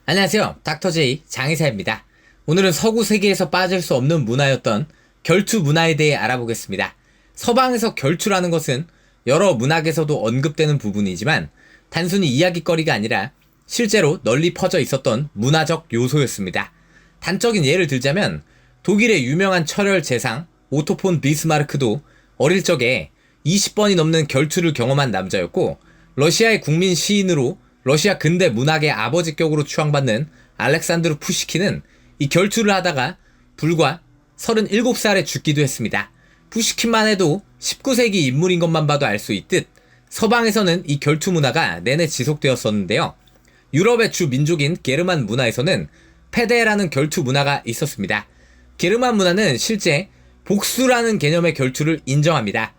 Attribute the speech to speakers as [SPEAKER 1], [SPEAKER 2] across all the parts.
[SPEAKER 1] 안녕하세요. 닥터제이 장의사입니다. 오늘은 서구 세계에서 빠질 수 없는 문화였던 결투 문화에 대해 알아보겠습니다. 서방에서 결투라는 것은 여러 문학에서도 언급되는 부분이지만 단순히 이야기거리가 아니라 실제로 널리 퍼져 있었던 문화적 요소였습니다. 단적인 예를 들자면 독일의 유명한 철혈 재상 오토 폰 비스마르크도 어릴 적에 20번이 넘는 결투를 경험한 남자였고, 러시아의 국민 시인으로 러시아 근대 문학의 아버지격으로 추앙받는 알렉산드르 푸시킨은 이 결투를 하다가 불과 37살에 죽기도 했습니다. 푸시킨만 해도 19세기 인물인 것만 봐도 알 수 있듯 서방에서는 이 결투 문화가 내내 지속되었었는데요. 유럽의 주 민족인 게르만 문화에서는 페데라는 결투 문화가 있었습니다. 게르만 문화는 실제 복수라는 개념의 결투를 인정합니다.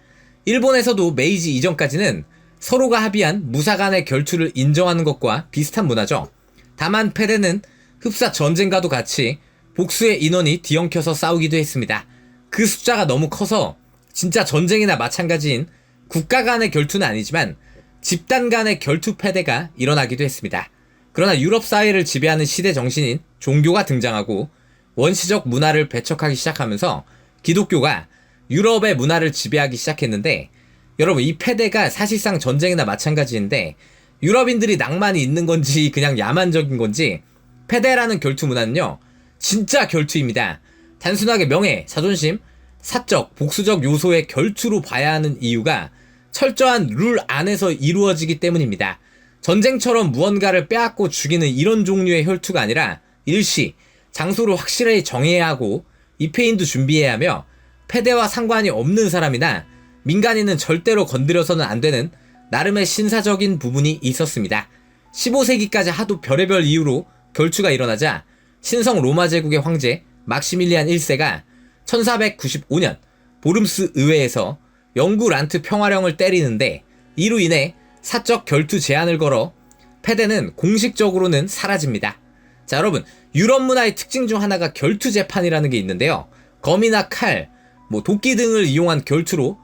[SPEAKER 1] 일본에서도 메이지 이전까지는 서로가 합의한 무사 간의 결투를 인정하는 것과 비슷한 문화죠. 다만 페데는 흡사 전쟁과도 같이 복수의 인원이 뒤엉켜서 싸우기도 했습니다. 그 숫자가 너무 커서 진짜 전쟁이나 마찬가지인 국가 간의 결투는 아니지만 집단 간의 결투 패대가 일어나기도 했습니다. 그러나 유럽 사회를 지배하는 시대 정신인 종교가 등장하고 원시적 문화를 배척하기 시작하면서 기독교가 유럽의 문화를 지배하기 시작했는데, 여러분, 이 패대가 사실상 전쟁이나 마찬가지인데 유럽인들이 낭만이 있는 건지 그냥 야만적인 건지 패대라는 결투 문화는요, 진짜 결투입니다. 단순하게 명예, 자존심, 사적, 복수적 요소의 결투로 봐야 하는 이유가 철저한 룰 안에서 이루어지기 때문입니다. 전쟁처럼 무언가를 빼앗고 죽이는 이런 종류의 혈투가 아니라 일시, 장소를 확실하게 정해야 하고 입회인도 준비해야 하며 패대와 상관이 없는 사람이나 민간인은 절대로 건드려서는 안 되는 나름의 신사적인 부분이 있었습니다. 15세기까지 하도 별의별 이유로 결투가 일어나자 신성 로마 제국의 황제 막시밀리안 1세가 1495년 보름스 의회에서 영구 란트 평화령을 때리는데, 이로 인해 사적 결투 제한을 걸어 패대는 공식적으로는 사라집니다. 자, 여러분, 유럽 문화의 특징 중 하나가 결투 재판이라는 게 있는데요. 검이나 칼, 도끼 등을 이용한 결투로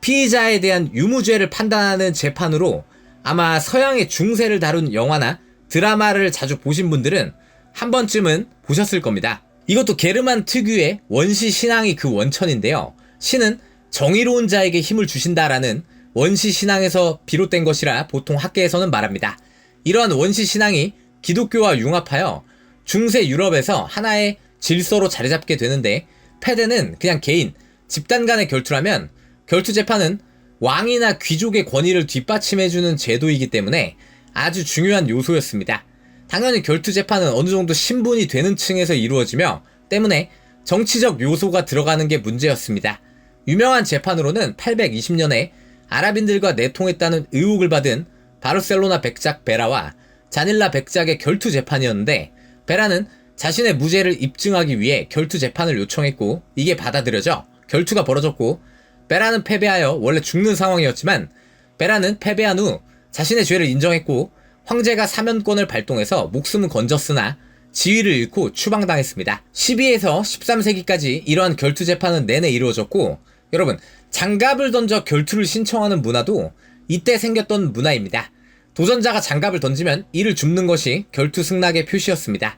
[SPEAKER 1] 피의자에 대한 유무죄를 판단하는 재판으로 아마 서양의 중세를 다룬 영화나 드라마를 자주 보신 분들은 한 번쯤은 보셨을 겁니다. 이것도 게르만 특유의 원시 신앙이 그 원천인데요. 신은 정의로운 자에게 힘을 주신다라는 원시 신앙에서 비롯된 것이라 보통 학계에서는 말합니다. 이러한 원시 신앙이 기독교와 융합하여 중세 유럽에서 하나의 질서로 자리 잡게 되는데, 패대는 그냥 개인, 집단 간의 결투라면 결투 재판은 왕이나 귀족의 권위를 뒷받침해주는 제도이기 때문에 아주 중요한 요소였습니다. 당연히 결투 재판은 어느 정도 신분이 되는 층에서 이루어지며 때문에 정치적 요소가 들어가는 게 문제였습니다. 유명한 재판으로는 820년에 아랍인들과 내통했다는 의혹을 받은 바르셀로나 백작 베라와 자닐라 백작의 결투 재판이었는데, 베라는 자신의 무죄를 입증하기 위해 결투 재판을 요청했고 이게 받아들여져 결투가 벌어졌고, 베라는 패배하여 원래 죽는 상황이었지만 베라는 패배한 후 자신의 죄를 인정했고 황제가 사면권을 발동해서 목숨은 건졌으나 지위를 잃고 추방당했습니다. 12에서 13세기까지 이러한 결투 재판은 내내 이루어졌고, 여러분, 장갑을 던져 결투를 신청하는 문화도 이때 생겼던 문화입니다. 도전자가 장갑을 던지면 이를 줍는 것이 결투 승낙의 표시였습니다.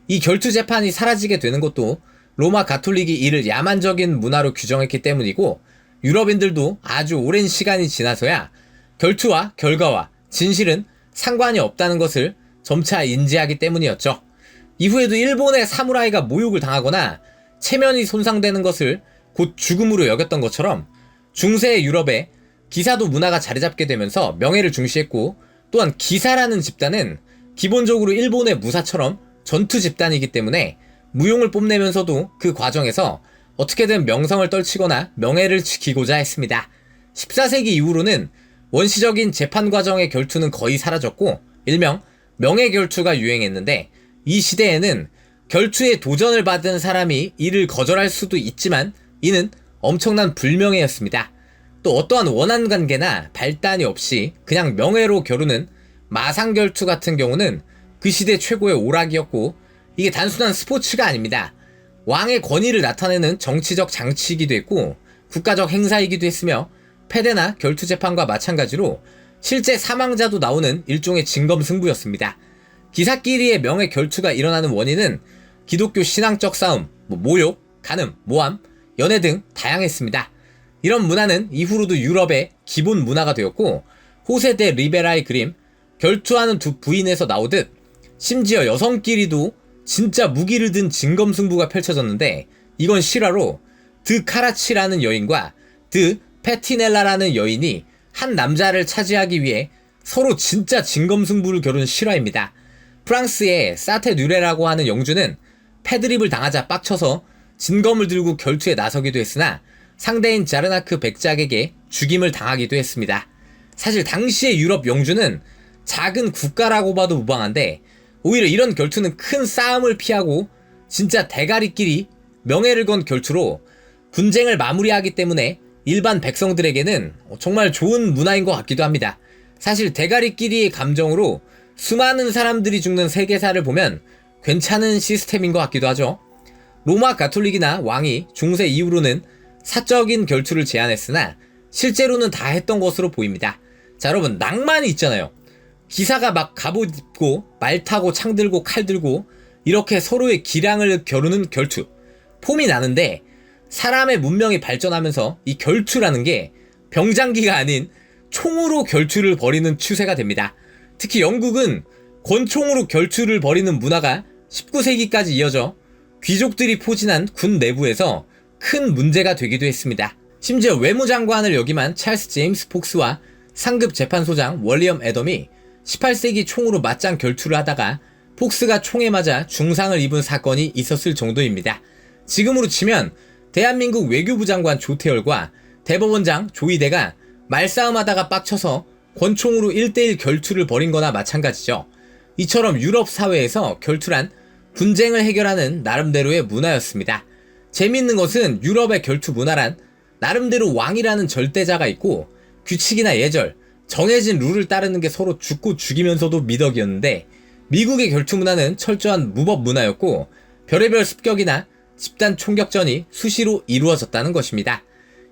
[SPEAKER 1] 이 결투 재판이 사라지게 되는 것도 로마 가톨릭이 이를 야만적인 문화로 규정했기 때문이고, 유럽인들도 아주 오랜 시간이 지나서야 결투와 결과와 진실은 상관이 없다는 것을 점차 인지하기 때문이었죠. 이후에도 일본의 사무라이가 모욕을 당하거나 체면이 손상되는 것을 곧 죽음으로 여겼던 것처럼 중세 유럽에 기사도 문화가 자리 잡게 되면서 명예를 중시했고, 또한 기사라는 집단은 기본적으로 일본의 무사처럼 전투 집단이기 때문에 무용을 뽐내면서도 그 과정에서 어떻게든 명성을 떨치거나 명예를 지키고자 했습니다. 14세기 이후로는 원시적인 재판 과정의 결투는 거의 사라졌고 일명 명예결투가 유행했는데, 이 시대에는 결투에 도전을 받은 사람이 이를 거절할 수도 있지만 이는 엄청난 불명예였습니다. 또 어떠한 원한 관계나 발단이 없이 그냥 명예로 겨루는 마상결투 같은 경우는 그 시대 최고의 오락이었고, 이게 단순한 스포츠가 아닙니다. 왕의 권위를 나타내는 정치적 장치이기도 했고 국가적 행사이기도 했으며, 패대나 결투 재판과 마찬가지로 실제 사망자도 나오는 일종의 진검승부였습니다. 기사끼리의 명예 결투가 일어나는 원인은 기독교 신앙적 싸움, 모욕, 간음, 모함, 연애 등 다양했습니다. 이런 문화는 이후로도 유럽의 기본 문화가 되었고, 호세 데 리베라의 그림 결투하는 두 부인에서 나오듯 심지어 여성끼리도 진짜 무기를 든 진검승부가 펼쳐졌는데, 이건 실화로 드 카라치라는 여인과 드 페티넬라라는 여인이 한 남자를 차지하기 위해 서로 진짜 진검승부를 겨룬 실화입니다. 프랑스의 사테 누레라고 하는 영주는 패드립을 당하자 빡쳐서 진검을 들고 결투에 나서기도 했으나 상대인 자르나크 백작에게 죽임을 당하기도 했습니다. 사실 당시의 유럽 영주는 작은 국가라고 봐도 무방한데, 오히려 이런 결투는 큰 싸움을 피하고 진짜 대가리끼리 명예를 건 결투로 분쟁을 마무리하기 때문에 일반 백성들에게는 정말 좋은 문화인 것 같기도 합니다. 사실 대가리끼리의 감정으로 수많은 사람들이 죽는 세계사를 보면 괜찮은 시스템인 것 같기도 하죠. 로마 가톨릭이나 왕이 중세 이후로는 사적인 결투를 제한했으나 실제로는 다 했던 것으로 보입니다. 자, 여러분, 낭만이 있잖아요. 기사가 막 갑옷 입고 말 타고 창 들고 칼 들고 이렇게 서로의 기량을 겨루는 결투, 폼이 나는데, 사람의 문명이 발전하면서 이 결투라는 게 병장기가 아닌 총으로 결투를 벌이는 추세가 됩니다. 특히 영국은 권총으로 결투를 벌이는 문화가 19세기까지 이어져 귀족들이 포진한 군 내부에서 큰 문제가 되기도 했습니다. 심지어 외무장관을 역임한 찰스 제임스 폭스와 상급 재판소장 월리엄 애덤이 18세기 총으로 맞짱 결투를 하다가 폭스가 총에 맞아 중상을 입은 사건이 있었을 정도입니다. 지금으로 치면 대한민국 외교부 장관 조태열과 대법원장 조이대가 말싸움하다가 빡쳐서 권총으로 1대1 결투를 벌인 거나 마찬가지죠. 이처럼 유럽 사회에서 결투란 분쟁을 해결하는 나름대로의 문화였습니다. 재미있는 것은 유럽의 결투 문화란 나름대로 왕이라는 절대자가 있고 규칙이나 예절, 정해진 룰을 따르는 게 서로 죽고 죽이면서도 미덕이었는데, 미국의 결투 문화는 철저한 무법 문화였고 별의별 습격이나 집단 총격전이 수시로 이루어졌다는 것입니다.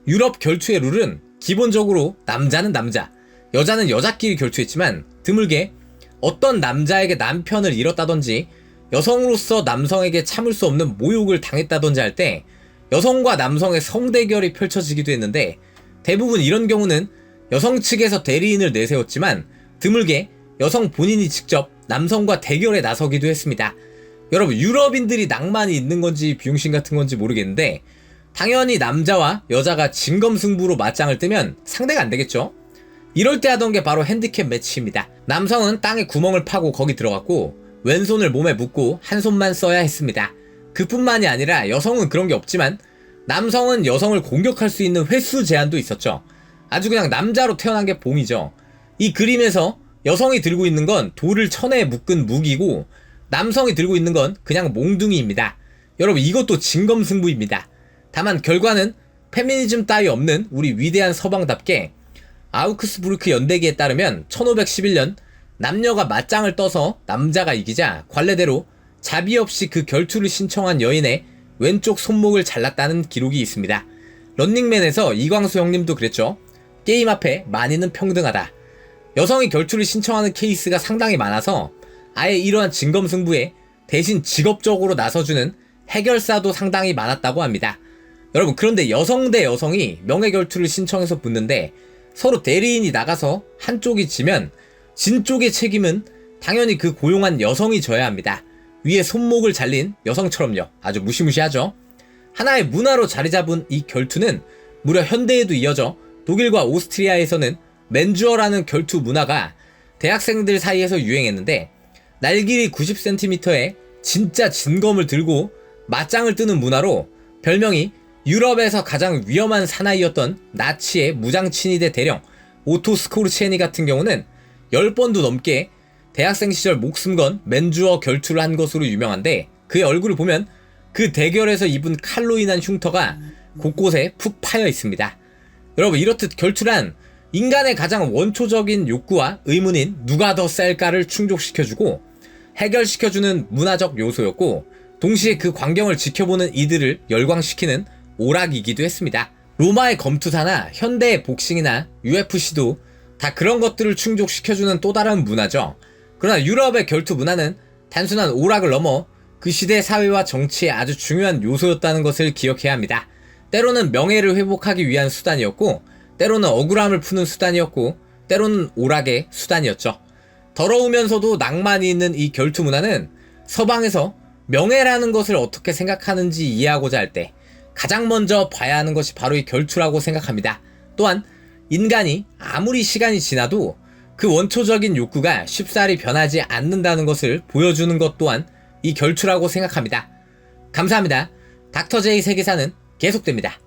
[SPEAKER 1] 유럽 결투의 룰은 기본적으로 남자는 남자, 여자는 여자끼리 결투했지만 드물게 어떤 남자에게 남편을 잃었다든지 여성으로서 남성에게 참을 수 없는 모욕을 당했다든지 할 때 여성과 남성의 성대결이 펼쳐지기도 했는데, 대부분 이런 경우는 여성 측에서 대리인을 내세웠지만 드물게 여성 본인이 직접 남성과 대결에 나서기도 했습니다. 여러분, 유럽인들이 낭만이 있는 건지 비용신 같은 건지 모르겠는데, 당연히 남자와 여자가 진검승부로 맞짱을 뜨면 상대가 안 되겠죠? 이럴 때 하던 게 바로 핸디캡 매치입니다. 남성은 땅에 구멍을 파고 거기 들어갔고 왼손을 몸에 묶고 한 손만 써야 했습니다. 그뿐만이 아니라 여성은 그런 게 없지만 남성은 여성을 공격할 수 있는 횟수 제한도 있었죠. 아주 그냥 남자로 태어난 게 봉이죠. 이 그림에서 여성이 들고 있는 건 돌을 천에 묶은 무기고 남성이 들고 있는 건 그냥 몽둥이입니다. 여러분, 이것도 진검승부입니다. 다만 결과는 페미니즘 따위 없는 우리 위대한 서방답게 아우크스부르크 연대기에 따르면 1511년 남녀가 맞짱을 떠서 남자가 이기자 관례대로 자비 없이 그 결투를 신청한 여인의 왼쪽 손목을 잘랐다는 기록이 있습니다. 런닝맨에서 이광수 형님도 그랬죠. 게임 앞에 만인은 평등하다. 여성이 결투를 신청하는 케이스가 상당히 많아서 아예 이러한 진검승부에 대신 직업적으로 나서주는 해결사도 상당히 많았다고 합니다. 여러분, 그런데 여성 대 여성이 명예결투를 신청해서 붙는데 서로 대리인이 나가서 한쪽이 지면 진 쪽의 책임은 당연히 그 고용한 여성이 져야 합니다. 위에 손목을 잘린 여성처럼요. 아주 무시무시하죠. 하나의 문화로 자리 잡은 이 결투는 무려 현대에도 이어져 독일과 오스트리아에서는 맨주어라는 결투 문화가 대학생들 사이에서 유행했는데, 날길이 90cm의 진짜 진검을 들고 맞짱을 뜨는 문화로 별명이 유럽에서 가장 위험한 사나이였던 나치의 무장친위대 대령 오토 스코르체니 같은 경우는 10번도 넘게 대학생 시절 목숨 건 맨주어 결투를 한 것으로 유명한데, 그의 얼굴을 보면 그 대결에서 입은 칼로 인한 흉터가 곳곳에 푹 파여 있습니다. 여러분, 이렇듯 결투란 인간의 가장 원초적인 욕구와 의문인 누가 더 셀까를 충족시켜주고 해결시켜주는 문화적 요소였고, 동시에 그 광경을 지켜보는 이들을 열광시키는 오락이기도 했습니다. 로마의 검투사나 현대의 복싱이나 UFC도 다 그런 것들을 충족시켜주는 또 다른 문화죠. 그러나 유럽의 결투 문화는 단순한 오락을 넘어 그 시대 사회와 정치의 아주 중요한 요소였다는 것을 기억해야 합니다. 때로는 명예를 회복하기 위한 수단이었고, 때로는 억울함을 푸는 수단이었고, 때로는 오락의 수단이었죠. 더러우면서도 낭만이 있는 이 결투 문화는 서방에서 명예라는 것을 어떻게 생각하는지 이해하고자 할 때 가장 먼저 봐야 하는 것이 바로 이 결투라고 생각합니다. 또한 인간이 아무리 시간이 지나도 그 원초적인 욕구가 쉽사리 변하지 않는다는 것을 보여주는 것 또한 이 결투라고 생각합니다. 감사합니다. 닥터 제이 세계사는 계속됩니다.